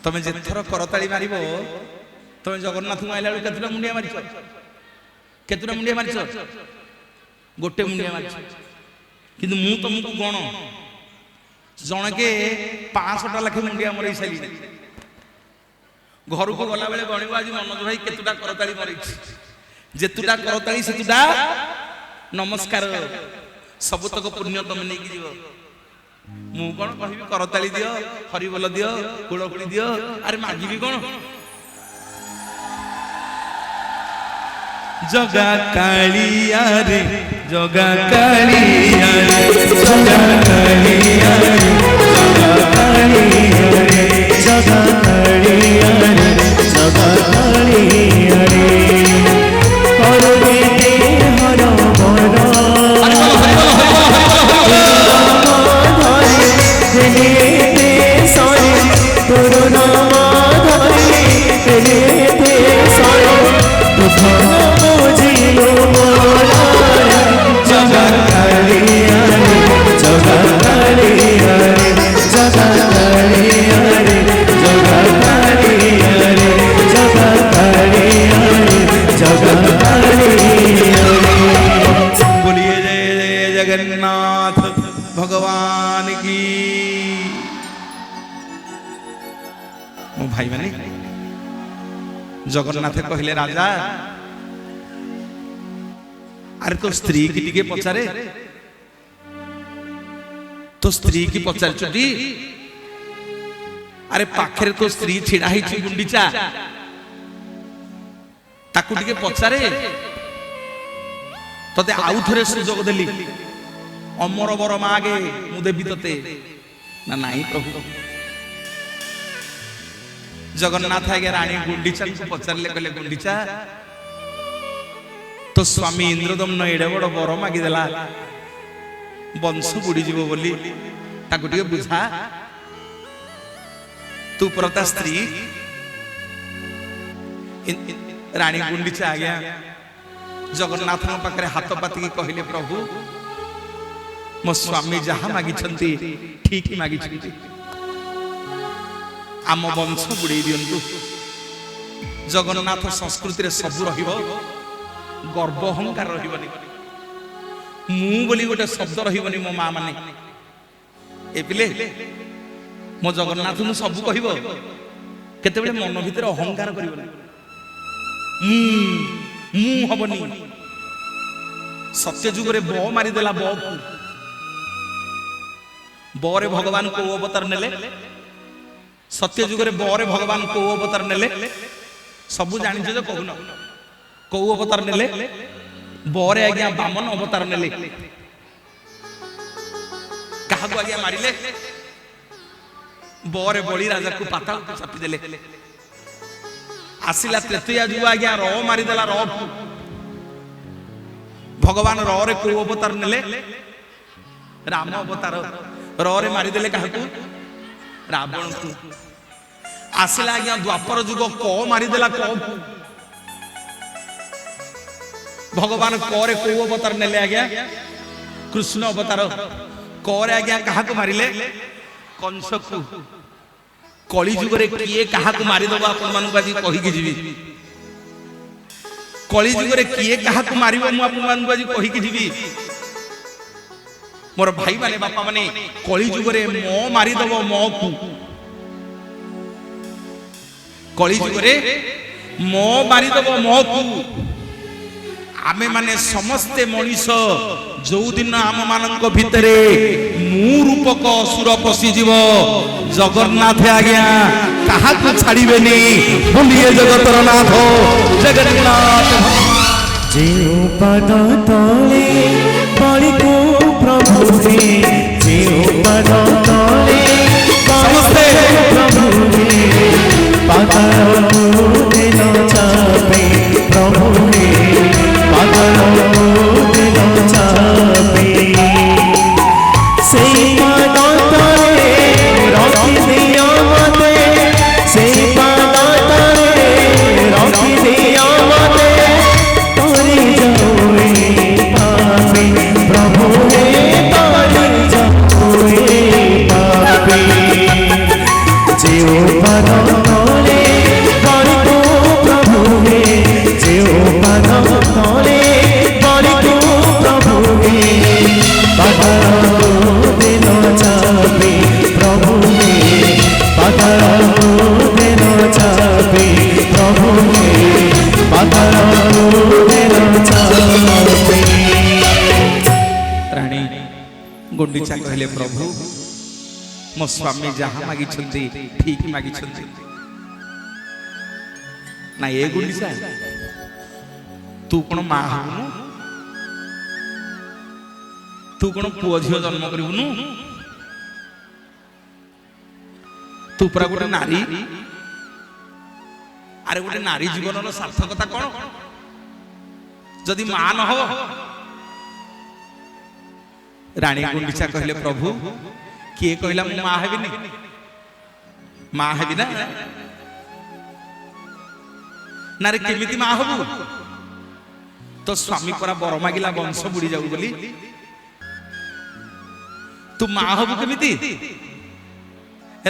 तमे जेथर करताली मारिबो तमे जगन्नाथ आइला बेलू केतुटा मुंडिया मारिछ केतुटा मुंडिया मारिछ गोटे मुंडिया मारिछ किंतु मु तुमको गण जनके 500टा लाखे मुंडिया मरई सारी घर को गला बेले गणिबो आज मनोज भाई केतुटा करताली मारिछ जेतुटा करताली सेतुटा नमस्कार सबतक पुण्य तमे नेकी जीव मु कौन कहि करताली दियो हरिबोल दियो कुळकुळी दियो अरे मागिबी कौन जगा कालिया रे जगा कालिया रे जगा कालिया रे जगा कालिया रे जगा कालिया रे जगा कालिया रे करबे दे हर जगन्नाथ भगवान की मो भाई माने जगन्नाथ कहले राजा अरे तो स्त्री की टिके पचारे तो स्त्री की पचार चुटी अरे पाखरे तो स्त्री छिड़ा ही गुंडीचा ताकू टिके पचारे तते आउ थरे सुजोग देली अमर बर मागे मु देवी तते ना नहीं प्रभु जगन्नाथ आगे रानी गुंडीचा को पचारले कहले गुंडीचा तो स्वामी इंद्रदम्न एडे बड़ बर मागी देला वंश बुड़ी जीव बोली ताकू टिके बुझा तू प्रता स्त्री रानी गुंडीचा आ गया जगन्नाथ पाखे हाथ पाति कहले प्रभु मो स्वामी जहा मागी ठीक मागी आम वंश बुड़े दिंतु जगन्नाथ संस्कृति सबू रहिबो गर्व अहंकार रहिबनी मु बोली गोटे शब्द रहिबनी मो मां माने ए पिले मो जगन्नाथ मु सब कहबो केते बेले मन भीतर अहंकार करिबनी मु हबनी सत्य जुग रे ब मारी देला ब बरे भगवान को अवतार नेले सत्य जुग रे बरे भगवान को अवतार नेले सब जानि जे कहून को अवतार नेले बरे आज्ञा बामन अवतार नेले कहा को आज्ञा मारिले बरे बळी राजा को पाताल को चापी देले आसिला तृतीया जुग आज्ञा र मारी देला र भगवान र रे को अवतार नेले राम अवतार र रे मारी देले काहा को रावण को आसिला आज्ञा द्वापर जुग क मारी देला क भगवान क रे को अवतार नेले आज्ञा कृष्ण अवतार क रे आज्ञा काहा को मारिले कंस को कली जुग रे किए काहा को मारी दबो आपन मानु बाजी कहि के जीवी कली जुग रे किए काहा को मारिबो मु आपन मानु बाजी कहि के जीवी मोर भाई माने बापा माने कली जुग रे मो मारी दबो मो को कली जुग रे मो मारी दबो मो को आमे माने समस्ते मनीष जो दिन आम मानक भितरे मु रूपक असुर पशि जीव जगन्नाथ आज्ञा कहा को छाड़िबेनी बोलिए जगतर नाथ जगन्नाथ जे पद तले बलि को प्रभु रे जे पद तले समस्ते प्रभु रे पाताल को देन चापे प्रभु रे पाताल को देन चापे से पद तले रखि दिया मते से पद तले रखि दिया मते तोरी जाओ प्रभु रे तोरी जाओ ପାଦ ତଳେ ବଳିକୁ ପ୍ରଭୁ ହେ ଯେଉଁ ପାଦ ତଳେ ବଳିକୁ ପ୍ରଭୁ ହେ ପାତାଳ ଦିନ ଚାପି ପ୍ରଭୁ ହେ ପାତାଳ ଦିନ ଚାପି ପ୍ରଭୁ ହେ ପାତାଳ ଦିନ ଚାପି। ରାଣୀ ଗୁଣ୍ଡିଚା କହିଲେ ପ୍ରଭୁ ମୋ ସ୍ୱାମୀ ଯାହା ମାଗିଛନ୍ତି ଠିକ ମାଗିଛନ୍ତି। ନା ଏ ଗୁଣ୍ଡିଚା ତୁ କଣ ମା ହବୁନୁ? ତୁ କଣ ପୁଅ ଝିଅ ଜନ୍ମ କରିବୁନୁ? ତୁ ପୁରା ଗୋଟେ ନାରୀ। ଆରେ ଗୋଟେ ନାରୀ ଜୀବନର ସାର୍ଥକତା କଣ ଯଦି ମା ନ ହବ? ରାଣୀ ଗୁଣ୍ଡିଚା କହିଲେ ପ୍ରଭୁ କିଏ କହିଲା ମୁଁ ମା ହେବିନି? ମା ହେବି ନା। ନାରେ କେମିତି ମା ହବୁ? ତ ସ୍ୱାମୀ ପରା ବର ମାଗିଲା ବଂଶ ବୁଡି ଯାଉ ବୋଲି। ତୁ ମା ହବୁ କେମିତି?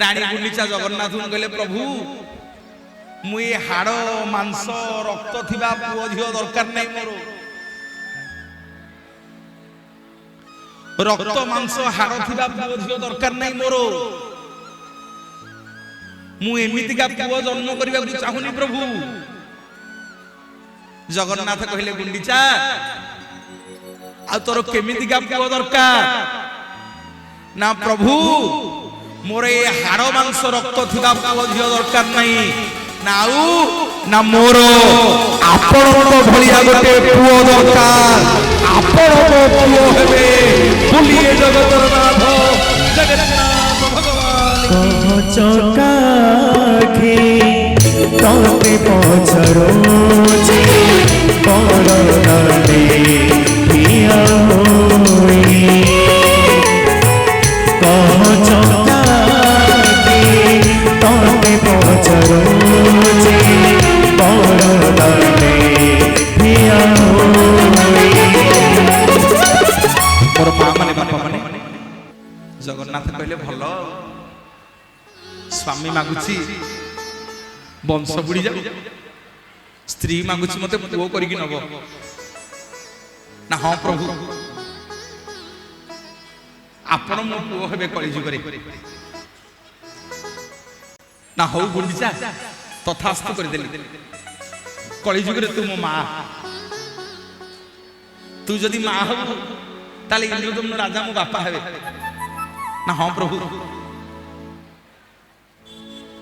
ରାଣୀ ଗୁଣ୍ଡିଚା ଜଗନ୍ନାଥଙ୍କୁ କହିଲେ ପ୍ରଭୁ ମୁଁ ଏ ହାଡ଼ ମାଂସ ରକ୍ତ ଥିବା ପୁଅ ଝିଅ ଦରକାର ନାହିଁ। ମୋର ରକ୍ତ ମାଂସ ହାଡ଼ ଥିବା ପୁଅ ଝିଅ ଦରକାର ନାହିଁ। ମୋର ମୁଁ ଏମିତିକା ପୁଅ ଜନ୍ମ କରିବାକୁ ଚାହୁଁନି ପ୍ରଭୁ। ଜଗନ୍ନାଥ କହିଲେ ଗୁଣ୍ଡିଚା ଆଉ ତୋର କେମିତିକା ପୁଅ ଦରକାର? ନା ପ୍ରଭୁ ମୋର ଏ ହାଡ଼ ମାଂସ ରକ୍ତ ଥିବା ପୁଅ ଝିଅ ଦରକାର ନାହିଁ। ନା ଆଉ ନା ମୋର ଆପଣଙ୍କ ଭଳିଆ ଗୋଟେ ପୁଅ ଦରକାର। ଆପଣ ମୋ ପୁଅ ହେବେ ବୁଲିଏ ଜଗତର ନାଥ ଜଗନ୍ନାଥ ଭଗବାନ। ଚକାଖି ତତେ ପଛରୁଛି ବରଦାନେ ପ୍ରିୟ ହୋଇ ଚକାଖି ତତେ ପଛରୁଛି ବରଦାନେ ପ୍ରିୟ ହୋଇ। ମୋର ମା ମାନେ ବାପା ମାନେ ଜଗନ୍ନାଥ କହିଲେ ଭଲ ସ୍ୱାମୀ ମାଗୁଛି ବଂଶ ବୁଡି ଯାଉ, ସ୍ତ୍ରୀ ମାଗୁଛି ମତେ ପୁଅ କରିକି ନବ। ନା ହଁ ପ୍ରଭୁ ଆପଣ ମୋ ପୁଅ ହେବେ କଳିଯୁଗରେ। ନା ହଉ ଗୁଣ୍ଡିଚା ତଥାସ୍ତୁ କରିଦେଲି। କଳିଯୁଗରେ ତୁ ମୋ ମା। ତୁ ଯଦି ମା ହବୁ ତାହେଲେ ଇନ୍ଦ୍ରଦମ୍ନ ରାଜା ମୋ ବାପା ହେବେ। ନା ହଁ ପ୍ରଭୁ।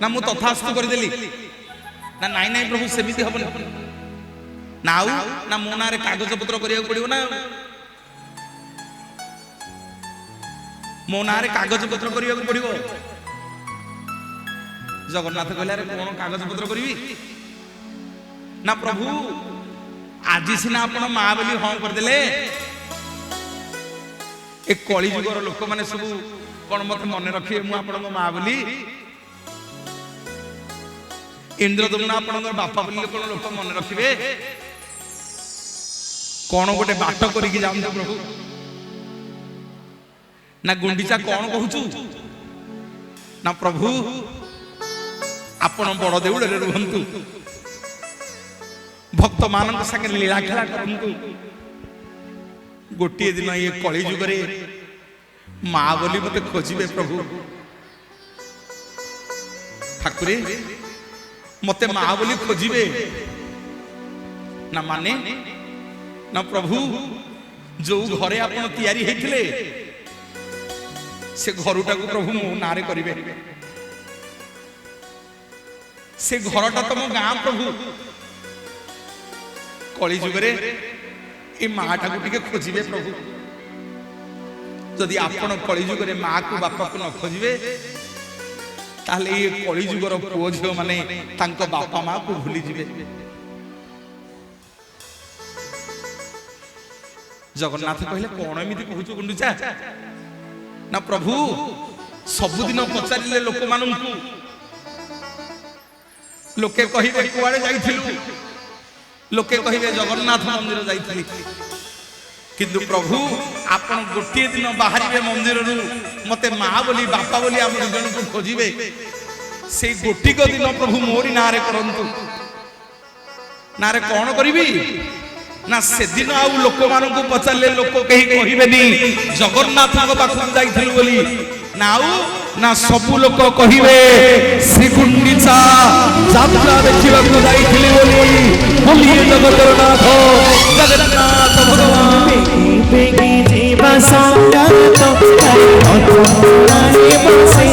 ନା ମୁଁ ତଥାସ୍ତୁ କରିଦେଲି। ନା ନାଇଁ ନାଇଁ ପ୍ରଭୁ ସେମିତି ହବନି। ନା ଆଉ ନା ମୋ ନାଁରେ କାଗଜ ପତ୍ର କରିବାକୁ ପଡିବ ନା। ମୋ ନାଁରେ କାଗଜ ପତ୍ର କରିବାକୁ ପଡିବ। ଜଗନ୍ନାଥ କହିଲେ ଆରେ କଣ କାଗଜ ପତ୍ର କରିବି? ନା ପ୍ରଭୁ ଆଜି ସିନା ଆପଣ ମା ବୋଲି ହଁ କରିଦେଲେ, ଏ କଳିଯୁଗର ଲୋକମାନେ ସବୁ କଣ ମତେ ମନେ ରଖିବେ ମୁଁ ଆପଣଙ୍କ ମା ବୋଲି? ଇନ୍ଦ୍ରଦମ୍ନ ଆପଣଙ୍କର ବାପା ବୋଲି କଣ ଲୋକ ମନେ ରଖିବେ? କଣ ଗୋଟେ ବାଟ କରିକି ଯାଆନ୍ତୁ ପ୍ରଭୁ। ନା ଗୁଣ୍ଡିଚା କଣ କହୁଛୁ? ନା ପ୍ରଭୁ ଆପଣ ବଡ ଦେଉଳରେ ରୁହନ୍ତୁ, ଭକ୍ତ ମାନଙ୍କ ସାଙ୍ଗରେ ଲୀଳା ଖେଳା କରନ୍ତୁ। ଗୋଟିଏ ଦିନ ଏ କଳିଯୁଗରେ ମା ବୋଲି ମତେ ଖୋଜିବେ ପ୍ରଭୁ। ଠାକୁରେ ମତେ ମା ବୋଲି ଖୋଜିବେ। ନା ମାନେ? ନା ପ୍ରଭୁ ଯୋଉ ଘରେ ଆପଣ ତିଆରି ହେଇଥିଲେ ସେ ଘରଟାକୁ ପ୍ରଭୁ ମୋ ନାଁରେ କରିବେ। ସେ ଘରଟା ତମ ଗାଁ ପ୍ରଭୁ। କଳିଯୁଗରେ ଏ ମାଟାକୁ ଟିକେ ଖୋଜିବେ ପ୍ରଭୁ। ଯଦି ଆପଣ କଳିଯୁଗରେ ମାକୁ ବାପାକୁ ନ ଖୋଜିବେ ତାହେଲେ ଏ କଳିଯୁଗର ପୁଅ ଝିଅ ମାନେ ତାଙ୍କ ବାପା ମାକୁ ଭୁଲିଯିବେ। ଜଗନ୍ନାଥ କହିଲେ କଣ ଏମିତି କହୁଛୁ ଗୁଣ୍ଡିଚା? ନା ପ୍ରଭୁ ସବୁଦିନ ପଚାରିଲେ ଲୋକମାନଙ୍କୁ ଲୋକେ କହିବେ କୁଆଡେ ଯାଇଥିଲୁ? ଲୋକେ କହିବେ ଜଗନ୍ନାଥ ମନ୍ଦିର ଯାଇଥିଲି। କିନ୍ତୁ ପ୍ରଭୁ ଆପଣ ଗୋଟିଏ ଦିନ ବାହାରିବେ ମନ୍ଦିରରୁ, ମତେ ମା ବୋଲି ବାପା ବୋଲି ଆମ ଦି ଜଣଙ୍କୁ ଖୋଜିବେ। ସେଇ ଗୋଟିକ ଦିନ ପ୍ରଭୁ ମୋରି ନାଁରେ କରନ୍ତୁ। ନାଁରେ କଣ କରିବି ନା ସେଦିନ ଆଉ ଲୋକମାନଙ୍କୁ ପଚାରିଲେ ଲୋକ କେହି କହିବେନି ଜଗନ୍ନାଥଙ୍କ ପାଖକୁ ଯାଇଥିଲୁ ବୋଲି, ନା ଆଉ ନା ସବୁ ଲୋକ କହିବେ ଶ୍ରୀଗୁଣ୍ଡିଚା ଯାତ୍ରା ଦେଖିବାକୁ ଯାଇଥିଲି ବୋଲି। ବୋଲିଏ ଜଗତର ନାଥ ଜଗନ୍ନାଥ ଭଗବାନ। ବେଗି ଯିବା ସଙ୍ଗାତ, ରଥ ତଳେ ବସେ